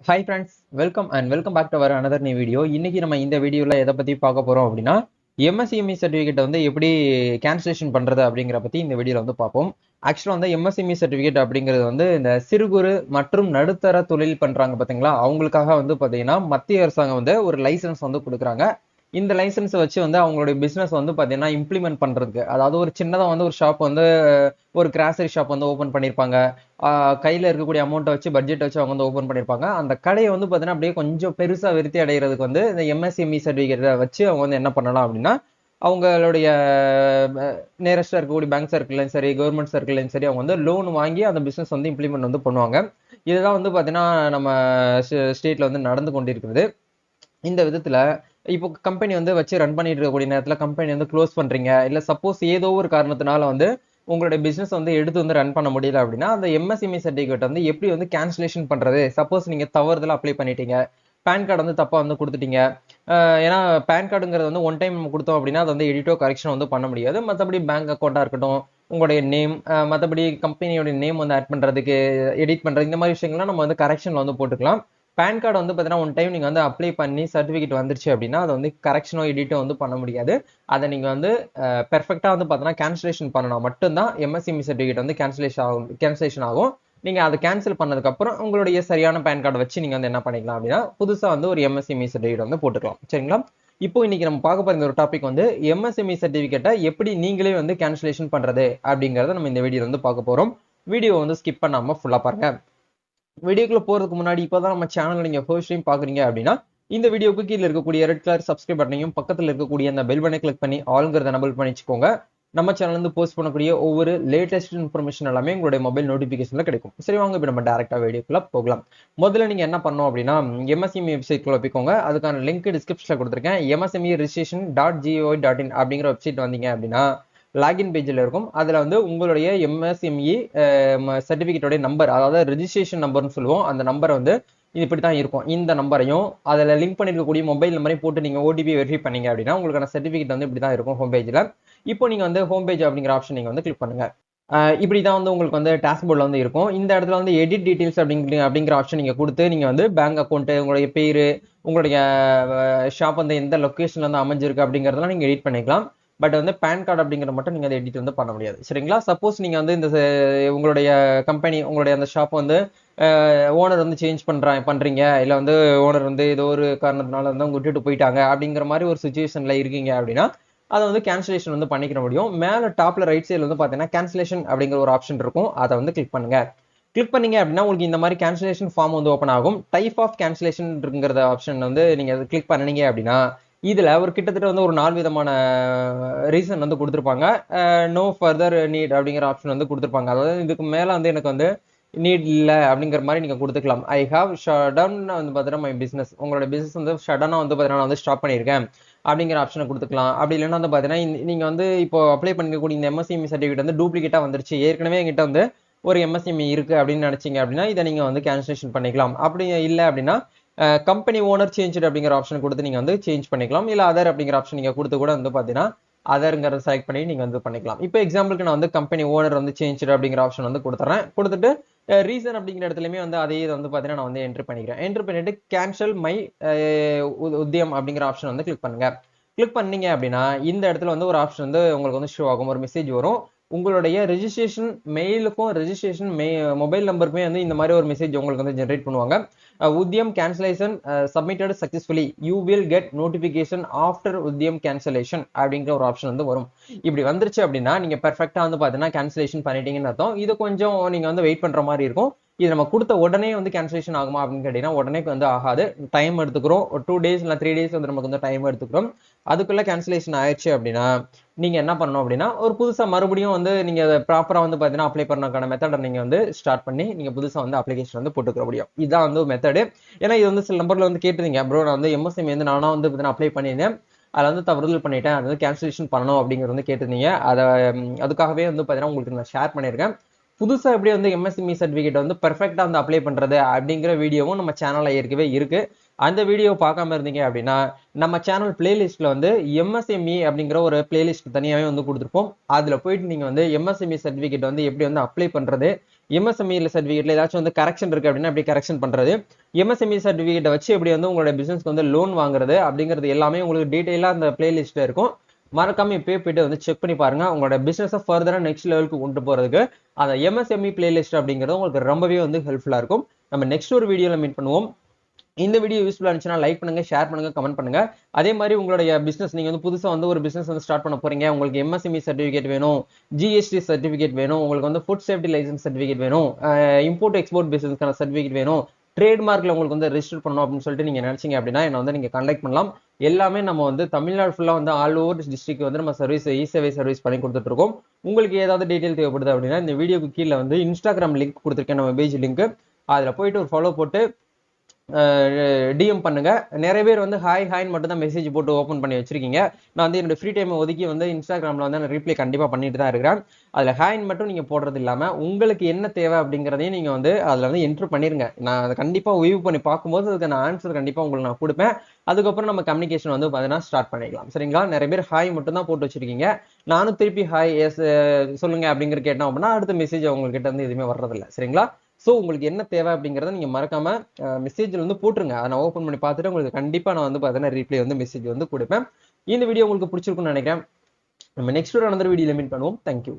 Hi friends, welcome back to our another new video. இன்னைக்கு நம்ம இந்த வீடியோவில் எதை பற்றி பார்க்க போகிறோம் அப்படின்னா, எம்எஸ்சிஎம்இ சர்டிஃபிகேட் வந்து எப்படி கேன்சலேஷன் பண்ணுறது அப்படிங்கிற பற்றி இந்த வீடியோவில் வந்து பார்ப்போம். ஆக்சுவலாக வந்து எம்எஸ்சிஎம்இ சர்டிஃபிகேட் அப்படிங்கிறது வந்து இந்த சிறு குறு மற்றும் நடுத்தர தொழில் பண்ணுறாங்க பார்த்தீங்களா, அவங்களுக்காக வந்து பார்த்தீங்கன்னா மத்திய அரசாங்கம் வந்து ஒரு லைசன்ஸ் வந்து கொடுக்குறாங்க. இந்த லைசன்ஸை வச்சு வந்து அவங்களுடைய பிஸ்னஸ் வந்து பார்த்தீங்கன்னா இம்ப்ளிமெண்ட் பண்ணுறதுக்கு, அதாவது ஒரு சின்னதாக வந்து ஒரு ஷாப் வந்து ஒரு கிராசரி ஷாப் வந்து ஓப்பன் பண்ணியிருப்பாங்க. கையில் இருக்கக்கூடிய அமௌண்ட்டை வச்சு பட்ஜெட் வச்சு அவங்க வந்து ஓப்பன் பண்ணியிருப்பாங்க. அந்த கடையை வந்து பார்த்தீங்கன்னா அப்படியே கொஞ்சம் பெருசாக விருத்தி அடைகிறதுக்கு வந்து இந்த எம்எஸ்எம்இ சர்டிஃபிகேட்டை வச்சு அவங்க வந்து என்ன பண்ணலாம் அப்படின்னா, அவங்களுடைய நேரஸ்டாக இருக்கக்கூடிய பேங்க் சர்க்கிள்லையும் சரி, கவர்மெண்ட் சர்க்கிள்லையும் சரி, அவங்க வந்து லோன் வாங்கி அந்த பிஸ்னஸ் வந்து இம்ப்ளிமெண்ட் வந்து பண்ணுவாங்க. இதுதான் வந்து பார்த்தீங்கன்னா நம்ம ஸ்டேட்டில் வந்து நடந்து கொண்டிருக்கிறது. இந்த விதத்துல இப்போ கம்பெனி வந்து வச்சு ரன் பண்ணிட்டு இருக்கக்கூடிய நேரத்துல கம்பெனி வந்து க்ளோஸ் பண்றீங்க, இல்ல சப்போஸ் ஏதோ ஒரு காரணத்தினால வந்து உங்களுடைய பிசினஸ் வந்து எடுத்து வந்து ரன் பண்ண முடியல அப்படின்னா, அந்த எம்எஸ்எம்இ சர்டிஃபிகேட் வந்து எப்படி வந்து கேன்சலேஷன் பண்றது? சப்போஸ் நீங்க தவறுதலா அப்ளை பண்ணிட்டீங்க, பேன் கார்டு வந்து தப்பா வந்து கொடுத்துட்டீங்க. ஏன்னா பேன் கார்டுங்கிறது வந்து ஒன் டைம் நம்ம கொடுத்தோம் அப்படின்னா அது வந்து எடிட்டோ கரெக்ஷன் வந்து பண்ண முடியாது. மற்றபடி பேங்க் அக்கௌண்ட்டாக இருக்கட்டும், உங்களுடைய நேம், மற்றபடி கம்பெனியோட நேம் வந்து ஆட் பண்ணுறதுக்கு, எடிட் பண்ணுறது, இந்த மாதிரி விஷயங்கள்லாம் நம்ம வந்து கரெக்ஷனில் வந்து போட்டுக்கலாம். பேன் கார்டு வந்து பார்த்தீங்கன்னா ஒன் டைம் நீங்கள் வந்து அப்ளை பண்ணி சர்டிஃபிகேட் வந்துருச்சு அப்படின்னா அதை வந்து கரெக்ஷனோ எடிட்டோ வந்து பண்ண முடியாது. அதை நீங்கள் வந்து பெர்ஃபெக்டாக வந்து பார்த்தீங்கன்னா கேன்சலேஷன் பண்ணணும் மட்டும்தான் எம்எஸ்எம்இ சர்டிஃபிகேட் வந்து கேன்சலேஷன் ஆகும். நீங்கள் அதை கேன்சல் பண்ணதுக்கப்புறம் உங்களுடைய சரியான பேன் கார்டை வச்சு நீங்கள் வந்து என்ன பண்ணிக்கலாம் அப்படின்னா புதுசாக வந்து ஒரு எம்எஸ்எம்இ சர்டிஃபிகேட் வந்து போட்டுக்கலாம். சரிங்களா? இப்போ இன்னைக்கு நம்ம பார்க்க போகிற ஒரு டாபிக் வந்து எம்எஸ்எம்இ சர்டிஃபிகேட்டை எப்படி நீங்களே வந்து கேன்சலேஷன் பண்ணுறது அப்படிங்கிறத நம்ம இந்த வீடியோ வந்து பார்க்க போகிறோம். வீடியோ வந்து ஸ்கிப் பண்ணாமல் ஃபுல்லாக பாருங்க. வீடியோக்குள்ள போறதுக்கு முன்னாடி இப்போதான் நம்ம சேனல் நீங்க ஃபர்ஸ்ட் டைம் பாக்குறீங்க அப்படின்னா இந்த வீடியோக்கு கீழே இருக்கக்கூடிய ரெட் கலர் சப்ஸ்கிரைப் பட்டனையும் பக்கத்துல இருக்கக்கூடிய அந்த பெல் பட்டனை கிளிக் பண்ணி ஆல்ங்கிறத எனபிள் பண்ணி வச்சுக்கோங்க. நம்ம சேனல் வந்து போஸ்ட் பண்ணக்கூடிய ஒவ்வொரு லேட்டஸ்ட் இன்ஃபர்மேஷன் எல்லாமே உங்களுடைய மொபைல் நோட்டிபிகேஷன்ல கிடைக்கும். சரி, வாங்க இப்போ நம்ம டேரக்டா வீடியோக்குள்ள போகலாம். முதல்ல நீங்க என்ன பண்ணணும் அப்படின்னா, எம்எஸ்எம்இ வெப்சைட்குள்ள போய்க்கோங்க. அதுக்கான லிங்க் டிஸ்கிரிப்ஷன்ல கொடுத்துருக்கேன். MSME registration dot gov dot in அப்படிங்கிற வெப்சைட் வந்தீங்க அப்படின்னா லாகின் பேஜில் இருக்கும். அதில் வந்து உங்களுடைய எம்எஸ்எம்இ சர்டிஃபிகேட்டோட நம்பர், அதாவது ரெஜிஸ்ட்ரேஷன் நம்பர்னு சொல்லுவோம், அந்த நம்பரை வந்து இப்படி தான் இருக்கும். இந்த நம்பரையும் அதில் லிங்க் பண்ணிருக்கக்கூடிய மொபைல் நம்பரையும் போட்டு நீங்கள் ஓடிபி வெரிஃபை பண்ணீங்க அப்படின்னா உங்களுக்கான சர்டிஃபிகேட் வந்து இப்படி தான் இருக்கும் ஹோம் பேஜில். இப்போ நீங்கள் வந்து ஹோம் பேஜ் அப்படிங்கிற ஆப்ஷன் நீங்கள் வந்து கிளிக் பண்ணுங்க. இப்படி தான் வந்து உங்களுக்கு வந்து டாஷ்போர்டில் வந்து இருக்கும். இந்த இடத்துல வந்து எடிட் டீடைல்ஸ் அப்படிங்கிற ஆப்ஷன் நீங்கள் கொடுத்து நீங்கள் வந்து பேங்க் அக்கௌண்ட்டு, உங்களுடைய பேர், உங்களுடைய ஷாப் வந்து எந்த லொக்கேஷன்ல வந்து அமைஞ்சிருக்கு அப்படிங்கிறதெல்லாம் நீங்கள் எடிட் பண்ணிக்கலாம். பட் வந்து பேன் கார்டு அப்படிங்கிற மட்டும் நீங்கள் அதை எடிட் வந்து பண்ண முடியாது. சரிங்களா? சப்போஸ் நீங்கள் வந்து இந்த உங்களுடைய கம்பெனி, உங்களுடைய அந்த ஷாப் வந்து ஓனர் வந்து சேஞ்ச் பண்றீங்க, இல்லை வந்து ஓனர் வந்து ஏதோ ஒரு காரணத்தினால வந்து அவங்க விட்டுட்டு போயிட்டாங்க அப்படிங்கிற மாதிரி ஒரு சுச்சுவேஷன்ல இருக்கீங்க அப்படின்னா அதை வந்து கேன்சலேஷன் வந்து பண்ணிக்க முடியும். மேலே டாப்ல ரைட் சைடில் வந்து பார்த்தீங்கன்னா கேன்சலேஷன் அப்படிங்கிற ஒரு ஆப்ஷன் இருக்கும். அதை வந்து கிளிக் பண்ணுங்க. கிளிக் பண்ணீங்க அப்படின்னா உங்களுக்கு இந்த மாதிரி கேன்சலேஷன் ஃபார்ம் வந்து ஓப்பன் ஆகும். டைப் ஆஃப் கேன்சலேஷன் இருக்குங்கிற ஆப்ஷன் வந்து நீங்க கிளிக் பண்ணீங்க அப்படின்னா இதுல ஒரு கிட்டத்தட்ட வந்து ஒரு 4 விதமான ரீசன் வந்து கொடுத்துருப்பாங்க. நோ ஃபர்தர் நீட் அப்படிங்கிற ஆப்ஷன் வந்து கொடுத்துருப்பாங்க. அதாவது இதுக்கு மேல வந்து எனக்கு வந்து நீட் இல்லை அப்படிங்கிற மாதிரி நீங்க கொடுத்துக்கலாம். ஐ ஹாவ் ஷட் வந்து பார்த்தீங்கன்னா மை பிசினஸ், உங்களோட பிசினஸ் வந்து ஷடனா வந்து பார்த்தீங்கன்னா நான் வந்து ஸ்டாப் பண்ணியிருக்கேன் அப்படிங்கிற ஆப்ஷனை கொடுத்துக்கலாம். அப்படி இல்லைன்னா வந்து பார்த்தீங்கன்னா நீங்க வந்து இப்போ அப்ளை பண்ணிக்கக்கூடிய இந்த எம்எஸ்எம்இ சர்டிஃபிகேட் வந்து டூப்ளிகேட்டா வந்துருச்சு, ஏற்கனவே எங்கிட்ட வந்து ஒரு எம்எஸ்எம்இ இருக்கு அப்படின்னு நினைச்சீங்க அப்படின்னா இதை நீங்க வந்து கேன்சலேஷன் பண்ணிக்கலாம். அப்படி இல்லை அப்படின்னா கம்பெனி ஓனர் சேஞ்ச் அப்படிங்கிற ஆப்ஷன் கொடுத்து நீங்க வந்து சேஞ்ச் பண்ணிக்கலாம். இல்ல அதர் அப்படிங்கிற ஆப்ஷன் நீங்க கொடுத்து கூட வந்து பாத்தீங்கன்னா அதர்ங்கிறத செலக்ட் பண்ணி நீங்க வந்து பண்ணிக்கலாம். இப்போ எக்ஸாம்பிளுக்கு நான் வந்து கம்பெனி ஓனர் வந்து சேஞ்ச் அப்படிங்கிற ஆப்ஷன் வந்து கொடுத்துறேன். கொடுத்துட்டு ரீசன் அப்படிங்கிற இடத்துலயுமே வந்து அதே இதை வந்து பாத்தீங்கன்னா நான் வந்து என்ட்ரு பண்ணிக்கிறேன். என்ட்ரு பண்ணிட்டு கேன்சல் மை உத்தியம் அப்படிங்கிற ஆப்ஷன் வந்து கிளிக் பண்ணுங்க. கிளிக் பண்ணீங்க அப்படின்னா இந்த இடத்துல வந்து ஒரு ஆப்ஷன் வந்து உங்களுக்கு வந்து ஷோ ஆகும், ஒரு மெசேஜ் வரும். உங்களுடைய ரெஜிஸ்ட்ரேஷன் மெயிலுக்கும் ரெஜிஸ்ட்ரேஷன் மொபைல் நம்பருக்குமே வந்து இந்த மாதிரி ஒரு மெசேஜ் உங்களுக்கு வந்து ஜென்ரேட் பண்ணுவாங்க. Udyam cancellation submitted successfully, you will get notification after Udyam cancellation அப்படிங்கிற ஒரு ஆப்ஷன் வந்து வரும். இப்படி வந்துருச்சு அப்படின்னா நீங்க பெர்ஃபெக்டா வந்து பாத்தீங்கன்னா கேன்சலேஷன் பண்ணிட்டீங்கன்னு அர்த்தம். இது கொஞ்சம் நீங்க வந்து வெயிட் பண்ற மாதிரி இருக்கும். இது நம்ம கொடுத்த உடனே வந்து கேன்சலேஷன் ஆகுமா அப்படின்னு கேட்டீங்கன்னா உடனே வந்து ஆகாது. டைம் எடுத்துக்கிறோம். ஒரு 2 days இல்லை 3 days வந்து நமக்கு வந்து டைம் எடுத்துக்கிறோம். அதுக்குள்ள கேன்சலேஷன் ஆயிடுச்சு அப்படின்னா நீங்க என்ன பண்ணணும் அப்படின்னா ஒரு புதுசா மறுபடியும் வந்து நீங்க ப்ராப்பரா வந்து பாத்தீங்கன்னா அப்ளை பண்ணக்கான மெத்தடை நீங்க வந்து ஸ்டார்ட் பண்ணி நீங்க புதுசா வந்து அப்ளிகேஷன் வந்து போட்டுக்க முடியும். இதுதான் வந்து மெத்தடு. ஏன்னா இது வந்து சில நம்பர்ல வந்து கேட்டுருந்தீங்க, ப்ரோ நான் வந்து எம்எஸ்எம்இ வந்து நானா வந்து அப்ளை பண்ணியிருந்தேன், அதில் வந்து தவறுதல் பண்ணிட்டேன், அது வந்து கேன்சலேஷன் பண்ணணும் அப்படிங்கிறது வந்து கேட்டிருந்தீங்க. அதுக்காகவே வந்து பாத்தீங்கன்னா உங்களுக்கு நான் ஷேர் பண்ணியிருக்கேன். புதுசா எப்படி வந்து எம்எஸ்எம்இ சர்டிஃபிகேட் வந்து பெர்ஃபெக்டா வந்து அப்ளை பண்றது அப்படிங்கிற வீடியோவும் நம்ம சேனல்ல ஏற்கனவே இருக்கு. அந்த வீடியோ பார்க்காம இருந்தீங்க அப்படின்னா நம்ம சேனல் பிளேலிஸ்ட்ல வந்து எம்எஸ்எம்இ அப்படிங்கிற ஒரு பிளேலிஸ்ட் தனியாகவே வந்து கொடுத்துருப்போம். அதுல போயிட்டு நீங்க வந்து எம்எஸ்எம்இ சர்டிஃபிகேட் வந்து எப்படி வந்து அப்ளை பண்றது, எம்எஸ்எம்இ சர்டிஃபிகேட்ல ஏதாச்சும் வந்து கரெக்ஷன் இருக்கு அப்படின்னா எப்படி கரெக்ஷன் பண்றது, எம்எஸ்எம்இ சர்டிஃபிகேட்டை வச்சு எப்படி வந்து உங்களோட பிசினஸ்க்கு வந்து லோன் வாங்குறது அப்படிங்கிறது எல்லாமே உங்களுக்கு டீடைலா அந்த பிளேலிஸ்ட்ல இருக்கும். மறக்காம இப்பயே போயிட்டு வந்து செக் பண்ணி பாருங்க. உங்களோட பிசினஸை ஃபர்தரா நெக்ஸ்ட் லெவலுக்கு கொண்டு போறதுக்கு அந்த எம்எஸ்எம்இ பிளேலிஸ்ட் அப்படிங்கிறது உங்களுக்கு ரொம்பவே வந்து ஹெல்ப்ஃபுல்லா இருக்கும். நம்ம நெக்ஸ்ட் ஒரு வீடியோல மீட் பண்ணுவோம். இந்த வீடியோ யூஸ்ஃபுல்லா இருந்துச்சுன்னா லைக் பண்ணுங்க, ஷேர் பண்ணுங்க, கமெண்ட் பண்ணுங்க. அதே மாதிரி உங்களுடைய பிசினஸ் நீங்க வந்து புதுசா வந்து ஒரு பிசினஸ் வந்து ஸ்டார்ட் பண்ண போறீங்க, உங்களுக்கு எம்எஸ்எம்இ சர்டிஃபிகேட் வேணும், ஜிஎஸ்டி சர்டிஃபிகேட் வேணும், உங்களுக்கு வந்து ஃபுட் சேஃப்டி லைசன்ஸ் சர்டிஃபிகேட் வேணும், இம்போர்ட் எக்ஸ்போர்ட் பிசினஸ்க்கான சர்டிஃபிகேட் வேணும், ட்ரேட்மார்க்ல உங்களுக்கு வந்து ரெஜிஸ்டர் பண்ணணும் அப்படின்னு சொல்லிட்டு நீங்க நினைச்சீங்க அப்படின்னா என்ன வந்து நீங்க கான்டாக்ட் பண்ணலாம். எல்லாமே நம்ம வந்து தமிழ்நாடு ஃபுல்லா வந்து ஆல் ஓவர் டிஸ்ட்ரிக்ட் வந்து நம்ம சர்வீஸ் இ-சேவை சர்வீஸ் பண்ணி கொடுத்துட்டு இருக்கோம். உங்களுக்கு ஏதாவது டீடைல் தேவைப்படுது அப்படின்னா இந்த வீடியோக்கு கீழே வந்து இன்ஸ்டாகிராம் லிங்க் கொடுத்துருக்கேன், நம்ம பேஜ் லிங்க். அதுல போயிட்டு ஒரு ஃபாலோ போட்டு டிஎம் பண்ணுங்க. நிறைய பேர் வந்து ஹாய்ன்னு மட்டும் தான் மெசேஜ் போட்டு ஓப்பன் பண்ணி வச்சிருக்கீங்க. நான் வந்து என்னோட ஃப்ரீ டைம் ஒதுக்கி வந்து இன்ஸ்டாகிராம்ல வந்து நான் ரீப்ளை கண்டிப்பா பண்ணிட்டு தான் இருக்கிறேன். அதுல ஹாய்ன்னு மட்டும் நீங்க போடுறது இல்லாம உங்களுக்கு என்ன தேவை அப்படிங்கிறதையும் நீங்க வந்து அதுல வந்து என்ட்ரு பண்ணிருங்க. நான் அதை கண்டிப்பா வியூ பண்ணி பார்க்கும்போது அதுக்கு நான் ஆன்சர் கண்டிப்பா உங்களுக்கு நான் கொடுப்பேன். அதுக்கப்புறம் நம்ம கம்யூனிகேஷன் வந்து பார்த்தீங்கன்னா ஸ்டார்ட் பண்ணிக்கலாம். சரிங்களா? நிறைய பேர் ஹாய் மட்டும் தான் போட்டு வச்சிருக்கீங்க. நானும் திருப்பி ஹாய் எஸ் சொல்லுங்க அப்படிங்கிற கேட்டோம் அப்படின்னா அடுத்த மெசேஜ் உங்ககிட்ட வந்து எதுவுமே வர்றதில்லை. சரிங்களா? ஸோ உங்களுக்கு என்ன தேவை அப்படிங்கிறத நீங்க மறக்காம மெசேஜ்ல வந்து போட்டுருங்க. அதை நான் ஓப்பன் பண்ணி பார்த்துட்டு உங்களுக்கு கண்டிப்பா நான் வந்து பார்த்தீங்கன்னா ரீப்ளை வந்து மெசேஜ் வந்து கொடுப்பேன். இந்த வீடியோ உங்களுக்கு பிடிச்சிருக்கும்னு நினைக்கிறேன். நம்ம நெக்ஸ்ட் ஒரு another வீடியோல மீட் பண்ணுவோம். தேங்க்யூ.